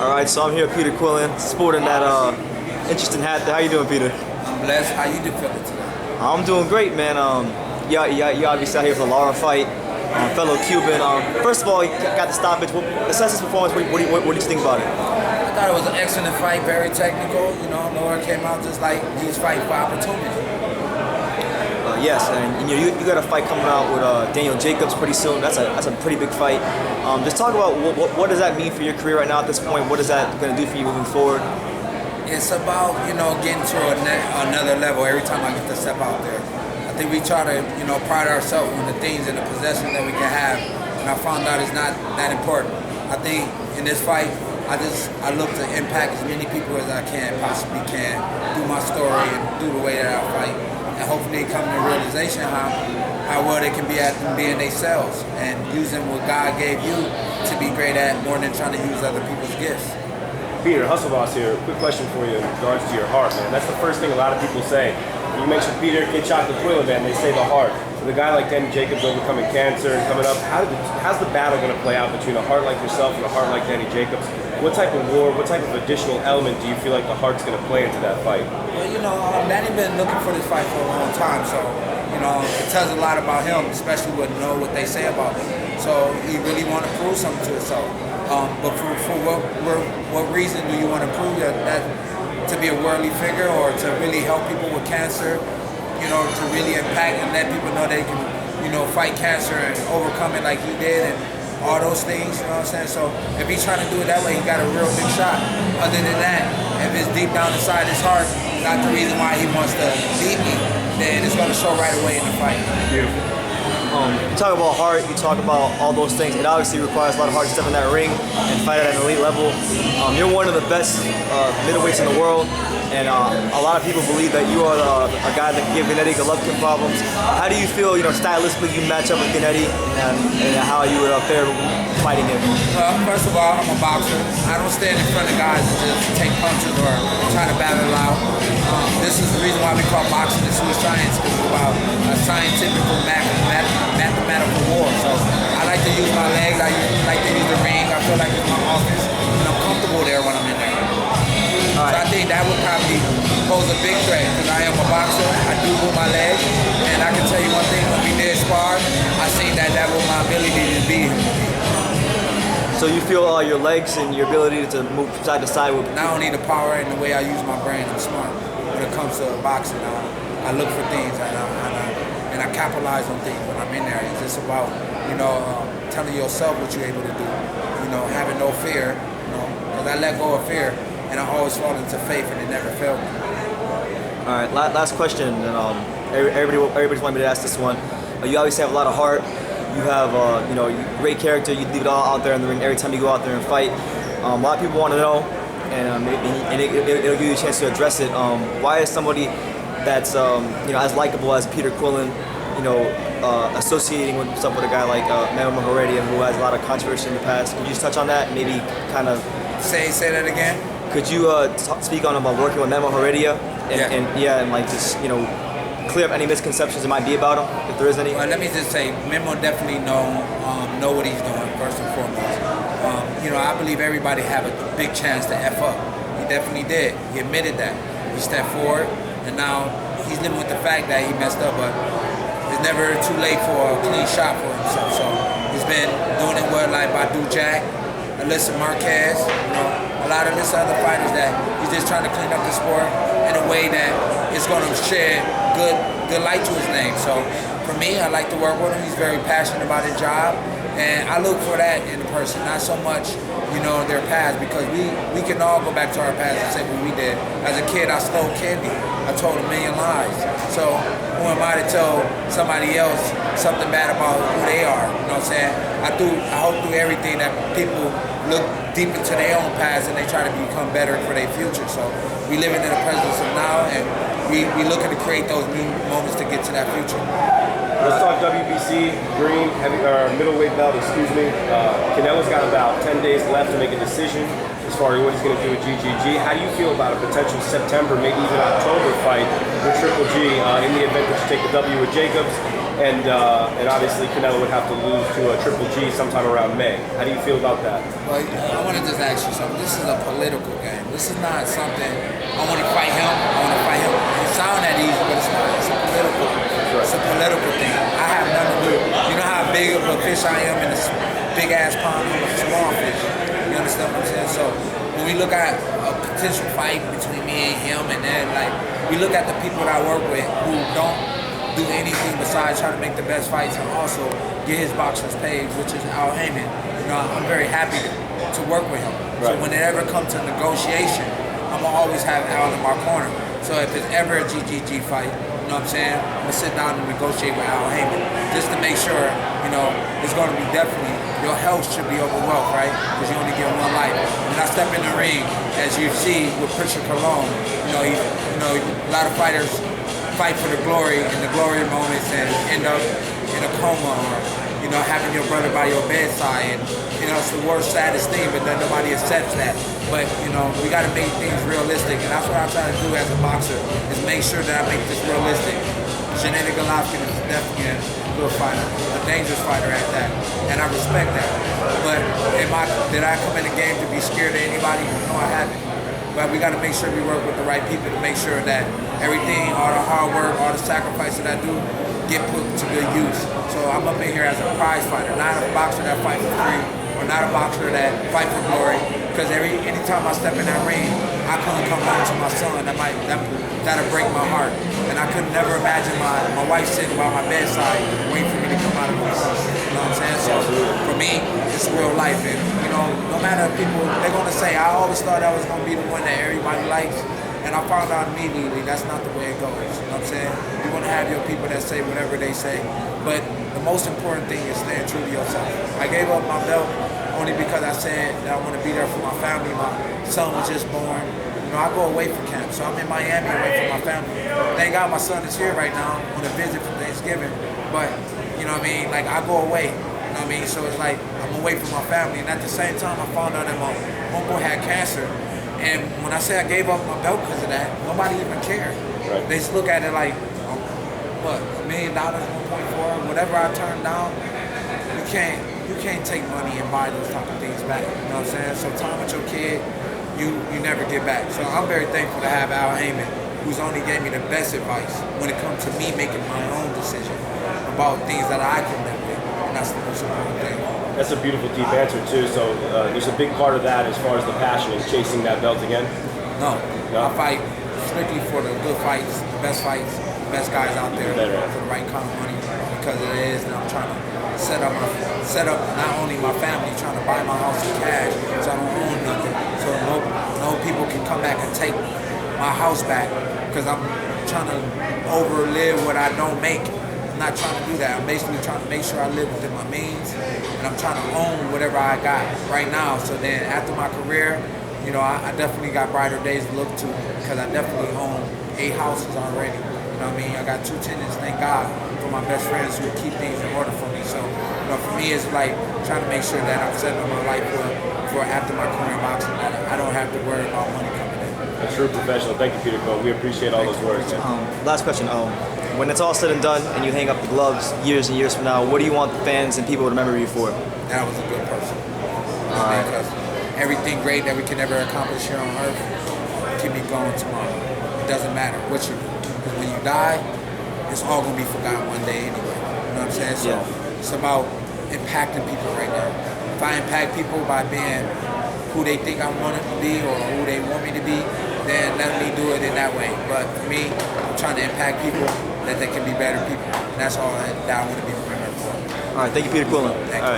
All right, so I'm here with Peter Quillin, sporting that interesting hat there. How you doing, Peter? I'm blessed. How you feeling today? I'm doing great, man. You obviously out here for the Lara fight, fellow Cuban. First of all, you got the stoppage. Assess this performance. What did you think about it? I thought it was an excellent fight, very technical. You know, Lara came out just like he was fighting for opportunity. Yes, and you got a fight coming out with Daniel Jacobs pretty soon. That's a pretty big fight. Just talk about what does that mean for your career right now at this point? What is that going to do for you moving forward? It's about, getting to another level every time I get to step out there. I think we try to, pride ourselves on the things and the possessions that we can have, and I found out it's not that important. I think in this fight, I look to impact as many people as I possibly can, do my story and do the way that I fight, and hopefully come to the realization how well they can be at being themselves and using what God gave you to be great at more than trying to use other people's gifts. Peter, Hustle Boss here. Quick question for you in regards to your heart, man. That's the first thing a lot of people say. When you mention Peter, get shot with Quillin, man, they say the heart. With a guy like Danny Jacobs overcoming cancer and coming up, how's the battle going to play out between a heart like yourself and a heart like Danny Jacobs? What type of war, what type of additional element do you feel like the heart's going to play into that fight? Well, Danny been looking for this fight for a long time, so, it tells a lot about him, especially with what they say about him. So he really want to prove something to himself. But for what reason do you want to prove that to be a worldly figure or to really help people with cancer, to really impact and let people know they can, fight cancer and overcome it like he did and all those things, you know what I'm saying? So if he's trying to do it that way, he got a real big shot. Other than that, if it's deep down inside his heart, not the reason why he wants to beat me, then it's going to show right away in the fight. Beautiful. You talk about heart, you talk about all those things. It obviously requires a lot of heart to step in that ring and fight at an elite level. You're one of the best middleweights in the world, and a lot of people believe that you are a guy that can give Gennady Golovkin problems. How do you feel, stylistically you match up with Gennady and how you would fare fighting him? First of all, I'm a boxer. I don't stand in front of guys and just take punches or try to battle it out. This is the reason why we call boxing the Swiss science, because it's about a scientific mathematical war. So I like to use my legs, I like to use the ring. I feel like it's my office, and I'm comfortable there when I'm in there. So I think that would probably pose a big threat, because I am a boxer, I do move my legs, and I can tell you one thing, when we did spar, I seen that was my ability to be here. So you feel your legs and your ability to move side to side with... Not only the power and the way I use my brain, I'm smart. When it comes to boxing, I look for things and I capitalize on things when I'm in there. It's just about, telling yourself what you're able to do. Having no fear, because I let go of fear and I always fall into faith and it never failed me. All right, last question, and everybody's wanted me to ask this one. You obviously have a lot of heart. You have, great character. You leave it all out there in the ring every time you go out there and fight. A lot of people want to know, and it'll give you a chance to address it. Why is somebody that's as likable as Peter Quillin, associating with a guy like Memo Heredia, who has a lot of controversy in the past? Could you just touch on that? Maybe kind of say that again. Could you speak on about working with Memo Heredia and just clear up any misconceptions there might be about him, if there is any? Well, let me just say, Memo definitely know what he's doing, first and foremost. I believe everybody have a big chance to F up. He definitely did. He admitted that. He stepped forward, and now he's living with the fact that he messed up, but it's never too late for a clean shot for himself. So he's been doing it well, like Badu Jack, Alyssa Marquez, a lot of this other fighters that he's just trying to clean up the sport in a way that it's going to shed good light to his name. So for me, I like to work with him. He's very passionate about his job, and I look for that in a person, not so much their past, because we can all go back to our past and say what we did. As a kid, I stole candy. I told a million lies. So who am I to tell somebody else something bad about who they are? You know what I'm saying? I hope through everything that people look deep into their own past and they try to become better for their future. So we living in the presence of now, and we looking to create those new moments to get to that future. Let's talk WBC, green, middleweight belt, Canelo's got about 10 days left to make a decision as far as what he's going to do with GGG. How do you feel about a potential September, maybe even October fight with Triple G in the event that you take the W with Jacobs? and obviously Canelo would have to lose to a Triple G sometime around May. How do you feel about that? Well, I want to just ask you something. This is a political game. This is not something I want to fight him. I want to fight him. It sounds that easy, but it's not. It's a political. It's a political thing. I have nothing to do. You know how big of a fish I am in this big ass pond. I'm a small fish. You understand what I'm saying? So when we look at a potential fight between me and him, and then like we look at the people that I work with who don't do anything besides try to make the best fights and also get his boxers paid, which is Al Heyman. You know, I'm very happy to work with him. Right. So when it ever comes to negotiation, I'm gonna always have Al in my corner. So if it's ever a GGG fight, you know what I'm saying, I'm gonna sit down and negotiate with Al Heyman just to make sure, you know, it's gonna be definitely, your health should be over wealth, right? Because you only get one life. When I step in the ring, as you see with Christian Colon, a lot of fighters fight for the glory and the glory moments and end up in a coma or, you know, having your brother by your bedside, and, you know, it's the worst, saddest thing, but then nobody accepts that. But, you know, we got to make things realistic, and that's what I try to do as a boxer, is make sure that I make this realistic. Gennady Golovkin is definitely a good fighter, a dangerous fighter at that, and I respect that. But did I come in the game to be scared of anybody? No, I haven't. But we got to make sure we work with the right people to make sure that everything, all the hard work, all the sacrifice that I do, get put to good use. So I'm up in here as a prize fighter, not a boxer that fight for free, or not a boxer that fight for glory. Because anytime I step in that ring, I couldn't come home to my son. That'll break my heart. And I could never imagine my wife sitting by my bedside waiting for me to come out of this. You know what I'm saying? So for me, it's real life. And, you know, no matter people, they're going to say, I always thought I was going to be the one that everybody likes. And I found out immediately that's not the way it goes. You know what I'm saying? You're going to have your people that say whatever they say. But the most important thing is staying true to yourself. I gave up my belt only because I said that I want to be there for my family. My son was just born. You know, I go away for camp, so I'm in Miami away from my family. Thank God my son is here right now on a visit for Thanksgiving. But, you know what I mean, like I go away. You know what I mean? So it's like I'm away from my family. And at the same time, I found out that my uncle had cancer. And when I say I gave up my belt because of that, nobody even cared. Right. They just look at it like, what, $1 million, 1.4, whatever I turn down, you can't take money and buy those type of things back. You know what I'm saying? So time with your kid, you never get back. So I'm very thankful to have Al Heyman, who's only gave me the best advice when it comes to me making my own decision about things that I can live with. And that's the most important thing. That's a beautiful, deep answer too. So there's a big part of that as far as the passion and chasing that belt again. No. No? I fight strictly for the good fights, the best guys out there for the right kind of money, because it is that I'm trying to set up not only my family, trying to buy my house in cash, so I don't own nothing, so no people can come back and take my house back, because I'm trying to overlive what I don't make. I'm not trying to do that. I'm basically trying to make sure I live within my means, and I'm trying to own whatever I got right now. So then after my career, you know, I definitely got brighter days to look to, because I definitely own 8 houses already. You know what I mean? I got 2 tenants, thank God, for my best friends who keep things in order for me. So, you know, for me, it's like trying to make sure that I'm setting up my life for after my career in boxing, that I don't have to worry about money coming in. A true professional. Thank you, Peter Cole. We appreciate all those words, man. Last question. When it's all said and done and you hang up the gloves years and years from now, what do you want the fans and people to remember you for? That was a good person. Because everything great that we can ever accomplish here on earth can be gone tomorrow. It doesn't matter what you do. Because when you die, it's all going to be forgotten one day anyway. You know what I'm saying? So it's about impacting people right now. If I impact people by being who they think I want to be or who they want me to be, then let me do it in that way. But for me, I'm trying to impact people that they can be better people. And that's all that I want to be remembered for. All right, thank you, Peter Quillin. Thank you.